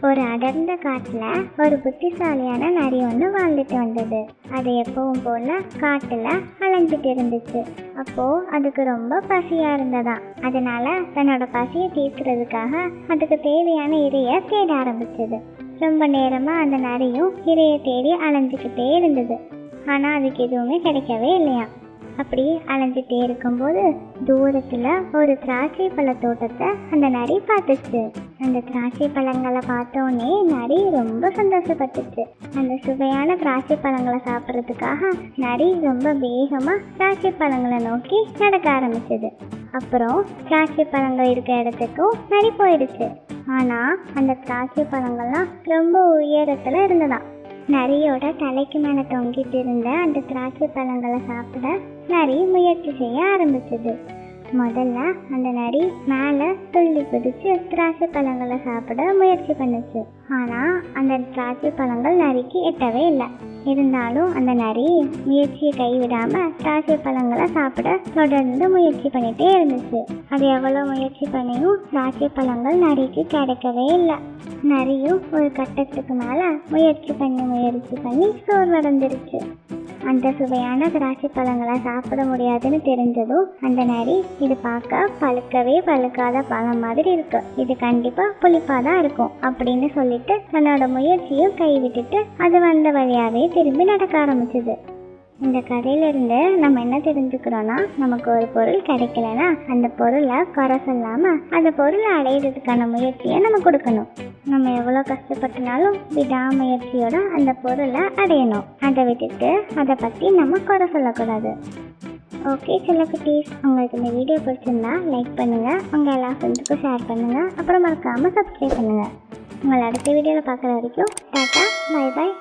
ஒரு அடர்ந்த காட்டுல ஒரு புத்திசாலியான நரி ஒன்று வாழ்ந்துட்டு வந்தது. அது எப்பவும் போல காட்டுல அலைஞ்சிட்டு இருந்துச்சு. அப்போ அதுக்கு ரொம்ப பசியா இருந்ததாம். அதனால தன்னோட பசியை தீர்க்கிறதுக்காக அதுக்கு தேவையான இரையை தேட ஆரம்பிச்சது. ரொம்ப நேரமா அந்த நரியும் இரையை தேடி அலைஞ்சிக்கிட்டே இருந்தது. ஆனா அதுக்கு எதுவுமே கிடைக்கவே இல்லையா. அப்படி அலைஞ்சிட்டே இருக்கும்போது தூரத்துல ஒரு திராட்சை பழ தோட்டத்தை அந்த நரி பார்த்துச்சு. அந்த திராட்சை பழங்களை பார்த்தோன்னே நரி ரொம்ப சந்தோஷப்பட்டுச்சு. அந்த சுவையான திராட்சை பழங்களை சாப்பிட்றதுக்காக நரி ரொம்ப வேகமா திராட்சை பழங்களை நோக்கி நடக்க ஆரம்பிச்சது. அப்புறம் திராட்சை பழங்கள் இருக்க இடத்துக்கும் நரி போயிடுச்சு. ஆனா அந்த திராட்சை பழங்கள்லாம் ரொம்ப உயரத்துல இருந்ததாம். நரியோட தலைக்கு மேலே தொங்கிட்டு இருந்த அந்த திராட்சை பழங்களை சாப்பிட நரி முயற்சி செய்ய ஆரம்பிச்சது. முதல்ல அந்த நரி மேலே துள்ளி குதிச்சு திராட்சை பழங்களை சாப்பிட முயற்சி பண்ணுச்சு. ஆனால் அந்த திராட்சை பழங்கள் நரிக்கு எட்டவே இல்லை. இருந்தாலும் அந்த நரி முயற்சியை கைவிடாம திராட்சை பழங்களை சாப்பிட தொடர்ந்து முயற்சி பண்ணிட்டே இருந்துச்சு. அது எவ்வளோ முயற்சி பண்ணியும் திராட்சை பழங்கள் நரிக்கு கிடைக்கவே இல்லை. நரியும் ஒரு கட்டத்துக்கு மேல முயற்சி பண்ணி சோர்வடைஞ்சிருச்சு. அந்த சுவையான திராட்சை பழங்களை சாப்பிட முடியாதுன்னு தெரிஞ்சதும் அந்த நரி இது பார்க்க பழுக்கவே பழுக்காத பழம் மாதிரி இருக்கு, இது கண்டிப்பா புளிப்பாதான் இருக்கும் அப்படின்னு சொல்லிட்டு தன்னோட முயற்சியும் கைவிட்டுட்டு அது வந்த வழியாவே திரும்பி நடக்க ஆரம்பிச்சது. இந்த கதையிலிருந்து நம்ம என்ன தெரிஞ்சுக்கிறோம்னா, நமக்கு ஒரு பொருள் கிடைக்கலன்னா அந்த பொருளை குறை சொல்லாம அந்த பொருளை அடையிறதுக்கான முயற்சியை நம்ம கொடுக்கணும். நம்ம எவ்வளோ கஷ்டப்பட்டனாலும் விடாமுயற்சியோட அந்த பொருளை அடையணும். அதை விட்டுட்டு அதை பற்றி நம்ம குறை சொல்லக்கூடாது. ஓகே செல்லக்குட்டீஸ், உங்களுக்கு இந்த வீடியோ பிடிச்சிருந்தா லைக் பண்ணுங்கள், உங்கள் எல்லா ஃப்ரெண்ட்ஸுக்கும் ஷேர் பண்ணுங்கள், அப்புறம் மறக்காமல் சப்ஸ்கிரைப் பண்ணுங்கள். உங்களை அடுத்த வீடியோவில் பார்க்குற வரைக்கும் டாட்டா, பை பாய்.